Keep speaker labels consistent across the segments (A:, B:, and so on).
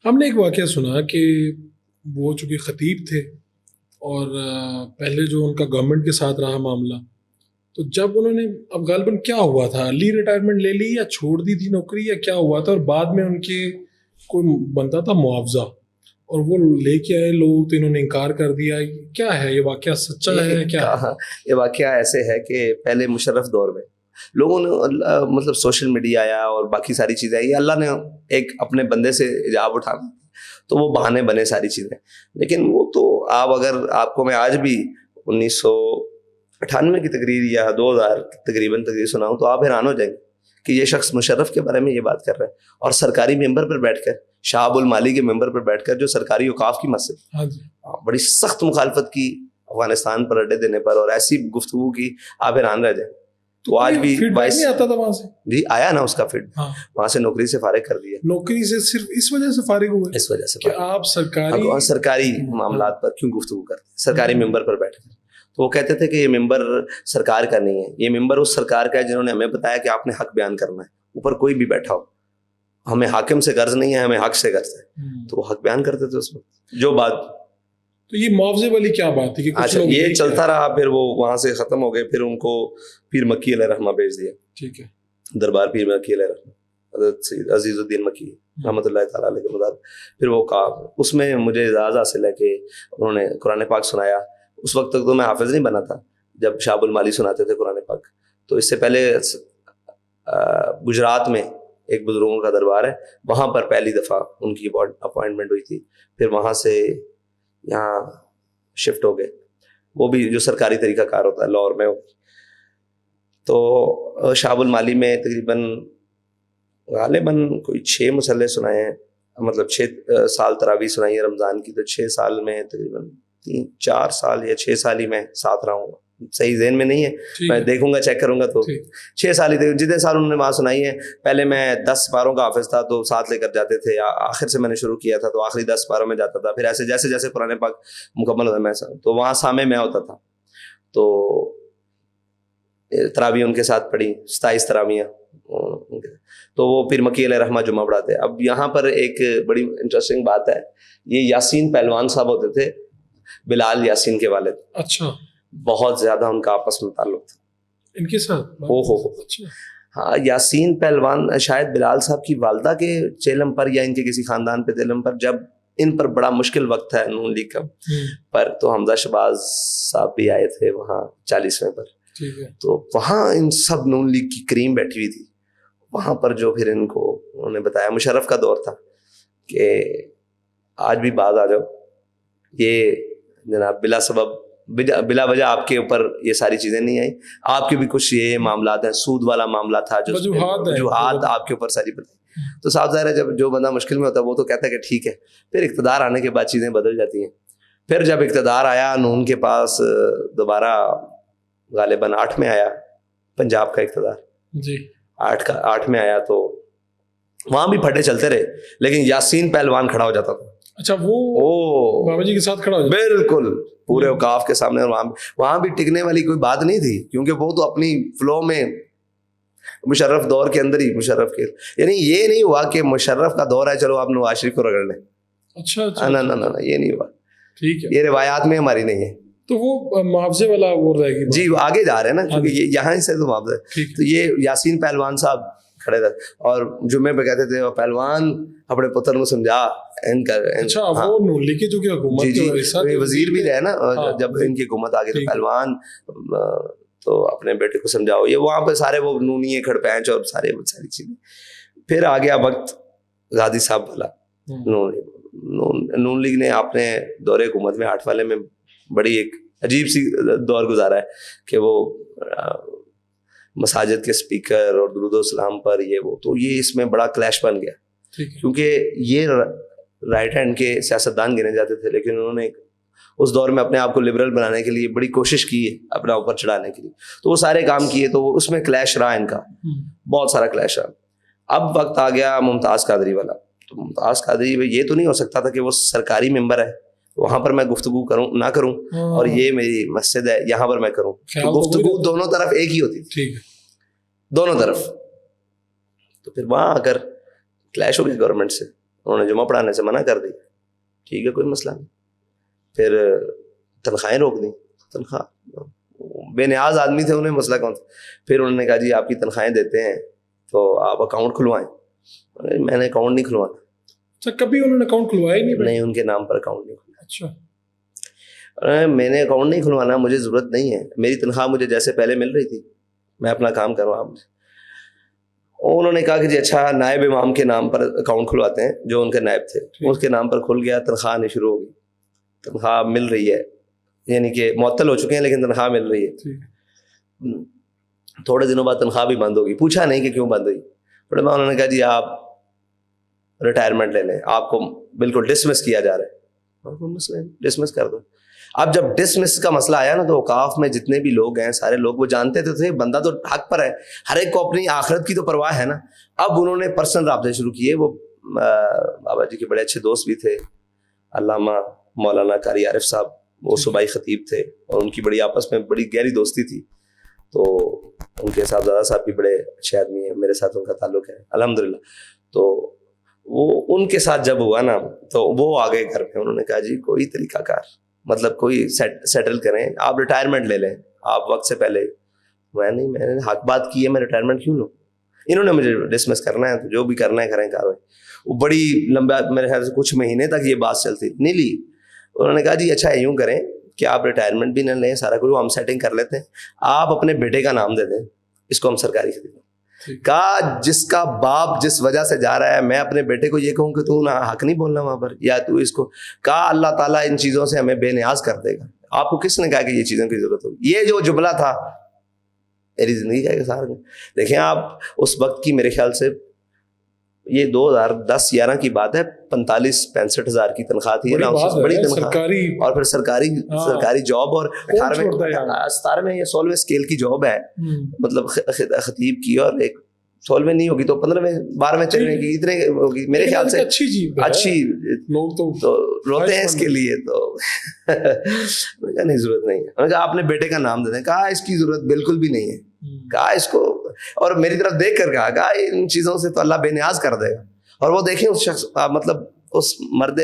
A: ہم نے ایک واقعہ سنا کہ وہ چونکہ خطیب تھے اور پہلے جو ان کا گورنمنٹ کے ساتھ رہا معاملہ، تو جب انہوں نے اب غالباً کیا ہوا تھا، لی ریٹائرمنٹ لے لی یا چھوڑ دی تھی نوکری یا کیا ہوا تھا، اور بعد میں ان کے کوئی بنتا تھا معاوضہ اور وہ لے کے آئے لوگ تو انہوں نے انکار کر دیا. کیا ہے یہ واقعہ، سچا ہے کیا؟
B: یہ واقعہ ایسے ہے کہ پہلے مشرف دور میں لوگوں نے مطلب سوشل میڈیا آیا اور باقی ساری چیزیں آئی، اللہ نے ایک اپنے بندے سے حجاب اٹھانا تو وہ بہانے بنے ساری چیزیں. لیکن وہ تو آپ کو میں آج بھی 1998 کی تقریر یا 2000 تقریباً تقریر سناؤں تو آپ حیران ہو جائیں گے کہ یہ شخص مشرف کے بارے میں یہ بات کر رہا ہے، اور سرکاری ممبر پر بیٹھ کر، شہاب المالی کے ممبر پر بیٹھ کر، جو سرکاری اوقاف کی مسجد، بڑی سخت مخالفت کی افغانستان پر اڈے دینے پر، اور ایسی گفتگو کی آپ حیران رہ جائیں. تو آج بھی
A: نہیں آتا تھا وہاں سے،
B: جی آیا نا اس کا فیڈ، وہاں سے نوکری سے فارغ کر دیا.
A: نوکری سے صرف اس وجہ سے فارغ ہوئے،
B: اس وجہ سے
A: کہ آپ
B: سرکاری معاملات پر کیوں گفتگو کرتے، سرکاری ممبر پر بیٹھ کر. تو وہ کہتے تھے کہ یہ ممبر سرکار کا نہیں ہے، یہ ممبر اس سرکار کا ہے جنہوں نے ہمیں بتایا کہ آپ نے حق بیان کرنا ہے، اوپر کوئی بھی بیٹھا ہو، ہمیں حاکم سے غرض نہیں ہے، ہمیں حق سے غرض ہے. تو وہ حق بیان کرتے تھے اس وقت. جو بات
A: تو یہ معاوضے والی کیا بات ہے کہ
B: اچھا یہ چلتا رہا، پھر وہ وہاں سے ختم ہو گئے، پھر ان کو پیر مکی علیہ رحمہ بھیج دیا.
A: ٹھیک ہے،
B: دربار پیر مکی علیہ رحمہ، حضرت سید عزیز الدین مکی رحمۃ اللہ تعالیٰ علیہ کے مطابق. پھر وہ کہا، اس میں مجھے اعزاز حاصل ہے کہ انہوں نے قرآن پاک سنایا. اس وقت تک تو میں حافظ نہیں بنا تھا جب شہاب المالی سناتے تھے قرآن پاک. تو اس سے پہلے گجرات میں ایک بزرگوں کا دربار ہے، وہاں پر پہلی دفعہ ان کی اپوائنٹمنٹ ہوئی تھی. پھر وہاں سے یہاں شفٹ ہو گئے، وہ بھی جو سرکاری طریقہ کار ہوتا ہے لاہور میں. تو شہاب المالی میں تقریباً غالباً کوئی 6 مصلے سنائے ہیں، مطلب 6 سال تراویح سنائی ہے رمضان کی. تو 6 سال میں تقریباً 4 سال یا 6 سال ہی میں ساتھ رہا ہوں، صحیح ذہن میں نہیں ہے، میں دیکھوں گا چیک کروں گا. تو 6 سال ہی تھے جتنے سال انہوں نے وہاں سنائی ہے. پہلے میں 10 پاروں کا حافظ تھا تو ساتھ لے کر جاتے تھے، آخر سے میں نے شروع کیا تھا تو آخری 10 پاروں میں جاتا تھا. پھر ایسے جیسے جیسے قرآن پاک مکمل ہوتا میں تو وہاں سامع میں ہوتا تھا. تو تراویح ان کے ساتھ پڑھی 27 تراویح. تو وہ پیر مکی علیہ رحمہ جمعہ پڑھاتے. اب یہاں پر ایک بڑی انٹرسٹنگ بات ہے، یہ یاسین پہلوان صاحب ہوتے تھے، بلال یاسین کے والد.
A: اچھا،
B: بہت زیادہ ان کا آپس میں تعلق تھا
A: ان کے ساتھ.
B: اچھا ہاں، یاسین پہلوان شاید بلال صاحب کی والدہ کے چیلم پر یا ان کے کسی خاندان پہ چیلم پر، جب ان پر بڑا مشکل وقت ہے نون لیگ کا پر، تو حمزہ شہباز صاحب بھی آئے تھے وہاں 40ویں پر. تو وہاں ان سب نون لیگ کی کریم بیٹھی ہوئی تھی. وہاں پر جو پھر ان کو انہوں نے بتایا، مشرف کا دور تھا کہ آج بھی باز آ جاؤ، یہ جناب بلا سبب بلا وجہ آپ کے اوپر یہ ساری چیزیں نہیں آئیں. آپ کے بھی کچھ یہ معاملات ہیں، سود والا معاملہ تھا، جو وجوہات آپ کے اوپر ساری بتائی. تو صاحب ظاہر ہے جب جو بندہ مشکل میں ہوتا ہے وہ تو کہتا ہے کہ ٹھیک ہے. پھر اقتدار آنے کے بعد چیزیں بدل جاتی ہیں. پھر جب اقتدار آیا نون کے پاس دوبارہ، غالباً 8 میں آیا پنجاب کا اقتدار،
A: جی
B: 8 میں آیا، تو وہاں بھی پھٹے چلتے رہے، لیکن یاسین پہلوان کھڑا ہو جاتا تھا.
A: اچھا، وہ بابا جی کے ساتھ کھڑا ہو جاتا؟
B: بالکل پورے اوقاف کے سامنے. اور وہاں بھی ٹکنے والی کوئی بات نہیں تھی، کیونکہ وہ تو اپنی فلو میں مشرف دور کے اندر ہی مشرف کے، یعنی یہ نہیں ہوا کہ مشرف کا دور ہے چلو آپ نواز شریف کو رگڑ لیں.
A: اچھا
B: نہ یہ نہیں ہوا.
A: ٹھیک ہے،
B: یہ روایات میں ہماری نہیں ہے.
A: تو وہ معاوضے والا وہ رہے گی
B: جی، آگے جا رہے ہیں نا، کیونکہ یہاں سے تو معاوضہ. تو یہ یاسین پہلوان صاحب کھڑے تھے اور جمعے پہ کہتے تھے پہلوان اپنے پتر کو سمجھا.
A: اچھا، وہ نون لیگ کی جو کہ حکومت
B: جی وزیر بھی رہے نا جب ان کی حکومت آ گئی. تو پہلوان تو اپنے بیٹے کو سمجھاؤ. یہ وہاں پہ سارے وہ نونی کھڑ پینچ اور ساری چیزیں. پھر آ گیا وقت غازی صاحب والا. نون لیگ نے اپنے دور حکومت میں 8 والے میں بڑی ایک عجیب سی دور گزارا ہے کہ وہ مساجد کے سپیکر اور درود و سلام پر یہ وہ، تو یہ اس میں بڑا کلیش بن گیا. کیونکہ یہ رائٹ ہینڈ کے سیاستدان گنے جاتے تھے، لیکن انہوں نے اس دور میں اپنے آپ کو لبرل بنانے کے لیے بڑی کوشش کی ہے اپنا اوپر چڑھانے کے لیے. تو وہ سارے کام کیے، تو اس میں کلیش رہا ان کا، بہت سارا کلیش رہا. اب وقت آ گیا ممتاز قادری والا. تو ممتاز قادری یہ تو نہیں ہو سکتا تھا کہ وہ سرکاری ممبر ہے، وہاں پر میں گفتگو نہ کروں، اور یہ میری مسجد ہے یہاں پر میں کروں. تو گفتگو دونوں طرف ایک ہی ہوتی تھی، دونوں طرف. تو پھر وہاں آ کر کلیش ہو گئی گورنمنٹ سے. انہوں نے جمعہ پڑھانے سے منع کر دی. ٹھیک ہے کوئی مسئلہ نہیں. پھر تنخواہیں روک دیں. تنخواہ بے نیاز آدمی تھے, انہیں مسئلہ کون تھا. پھر انہوں نے کہا جی آپ کی تنخواہیں دیتے ہیں تو آپ اکاؤنٹ کھلوائیں. میں نے اکاؤنٹ نہیں کھلوانا.
A: اچھا, کبھی انہوں نے اکاؤنٹ کھلوایا ہی نہیں؟
B: نہیں, ان کے نام پر اکاؤنٹ نہیں کھلوایا.
A: اچھا,
B: میں نے اکاؤنٹ نہیں کھلوانا, مجھے ضرورت نہیں ہے. میری تنخواہ مجھے جیسے پہلے مل رہی تھی, میں اپنا کام کروں آپ. انہوں نے کہا کہ جی اچھا نائب امام کے نام پر اکاؤنٹ کھلواتے ہیں, جو ان کے نائب تھے اس کے نام پر کھل گیا. تنخواہ آنی شروع ہو گئی, تنخواہ مل رہی ہے, یعنی کہ معطل ہو چکے ہیں لیکن تنخواہ مل رہی ہے. تھوڑے دنوں بعد تنخواہ بھی بند ہوگی. پوچھا نہیں کہ کیوں بند ہوئی. تھوڑے بعد انہوں نے کہا جی آپ ریٹائرمنٹ لے لیں, آپ کو بالکل ڈسمس کیا جا رہا ہے. ڈسمس کر دو. اب جب ڈسمس کا مسئلہ آیا نا تو اوقاف میں جتنے بھی لوگ ہیں سارے لوگ وہ جانتے تھے بندہ تو حق پر ہے, ہر ایک کو اپنی آخرت کی تو پرواہ ہے نا. اب انہوں نے پرسنل رابطے شروع کیے. وہ بابا جی کے بڑے اچھے دوست بھی تھے, علامہ مولانا قاری عارف صاحب, وہ صوبائی خطیب تھے اور ان کی بڑی آپس میں بڑی گہری دوستی تھی. تو ان کے صاحبزادہ صاحب بھی بڑے اچھے آدمی ہیں, میرے ساتھ ان کا تعلق ہے الحمدللہ. تو وہ ان کے ساتھ جب ہوا نا تو وہ آ گئے گھر پہ. انہوں نے کہا جی کوئی طریقہ کار, مطلب کوئی سیٹل کریں, آپ ریٹائرمنٹ لے لیں آپ وقت سے پہلے. میں نے حق بات کی ہے, میں ریٹائرمنٹ کیوں لوں. انہوں نے مجھے ڈسمس کرنا ہے تو جو بھی کرنا ہے کریں کاروائی. وہ بڑی لمبا, میرے خیال سے کچھ مہینے تک یہ بات چلتی, نہیں لی. انہوں نے کہا جی اچھا یوں کریں کہ آپ ریٹائرمنٹ بھی نہ لیں, سارا کچھ ہم سیٹنگ کر لیتے ہیں, آپ اپنے بیٹے کا نام دے دیں, اس کو ہم سرکاری خدمت. کہا جس کا باپ جس وجہ سے جا رہا ہے, میں اپنے بیٹے کو یہ کہوں کہ تو نہ حق نہیں بولنا وہاں پر, یا تو اس کو. کہا اللہ تعالیٰ ان چیزوں سے ہمیں بے نیاز کر دے گا. آپ کو کس نے کہا کہ یہ چیزوں کی ضرورت ہوگی. یہ جو جملہ تھا میری زندگی کا سارا. دیکھیں آپ اس وقت کی, میرے خیال سے یہ 2010-11 کی بات ہے, 45-65 ہزار کی تنخواہ تھی, بڑی تنخواہ, اور پھر سرکاری جاب, اور 17 میں یہ 16ویں اسکیل کی جاب ہے, مطلب خطیب کی, اور ایک 16ویں نہیں ہوگی تو 15ویں 12ویں کی اتنے ہوگی میرے خیال سے. اچھی لوگ تو روتے ہیں اس کے لیے. تو نہیں ضرورت نہیں ہے. انہوں نے کہا اپنے بیٹے کا نام دے دیں. کہا اس کی ضرورت بالکل بھی نہیں ہے. کہا اس کو, اور میری طرف دیکھ کر کہا ان چیزوں سے تو اللہ بے نیاز کر دے گا. اور وہ دیکھیں اس شخص, مطلب اس مرد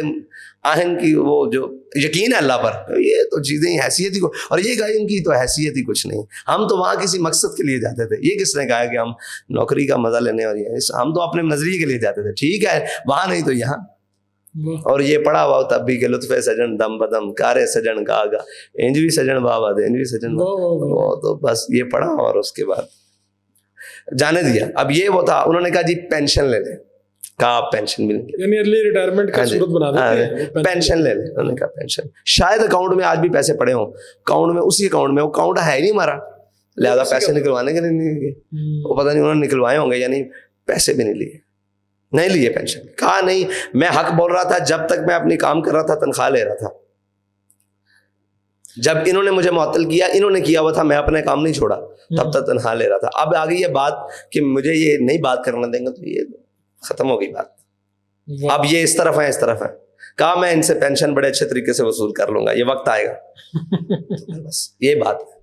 B: آہن کی وہ جو یقین ہے اللہ پر, یہ تو چیزیں حیثیت ہی کو, اور یہ کہا ان کی تو حیثیت ہی کچھ نہیں, ہم تو وہاں کسی مقصد کے لیے جاتے تھے. یہ کس نے کہا کہ ہم نوکری کا مزہ لینے, اور یہ ہم تو اپنے نظریے کے لیے جاتے تھے. ٹھیک ہے وہاں نہیں تو یہاں. اور یہ پڑھا ہوا تب بھی کہ لطف سجن دم بدم کارے سجن گا گا انجوی سجن بابا دے انجوی سجن, وہ تو بس یہ پڑھا اور اس کے بعد جانے دیا. اب یہ وہ تھا, انہوں نے کہا جی پینشن لے لیں. کہا آپ پینشن بھی لیں,
A: یعنی ارلی ریٹائرمنٹ کا صورت بنا دیتے ہیں,
B: پینشن لے لیں. انہوں نے کہا پینشن, شاید اکاؤنٹ میں آج بھی پیسے پڑے ہوں, اکاؤنٹ میں اسی اکاؤنٹ میں, وہ اکاؤنٹ ہے ہی نہیں ہمارا, لہٰذا پیسے نکلوانے کے لیے وہ پتہ نہیں انہوں نے نکلوائے ہوں گے, یعنی پیسے بھی نہیں لیے پینشن. کہا نہیں, میں حق بول رہا تھا جب تک میں اپنی کام کر رہا تھا, تنخواہ لے رہا تھا. جب انہوں نے مجھے معطل کیا, انہوں نے کیا ہوا تھا, میں اپنے کام نہیں چھوڑا, تب تک تنخواہ لے رہا تھا. اب آ گئی یہ بات کہ مجھے یہ نہیں بات کرنا دیں گے, تو یہ ختم ہو گئی بات. اب یہ اس طرف ہے. کہا میں ان سے پینشن بڑے اچھے طریقے سے وصول کر لوں گا, یہ وقت آئے گا. بس یہ بات ہے.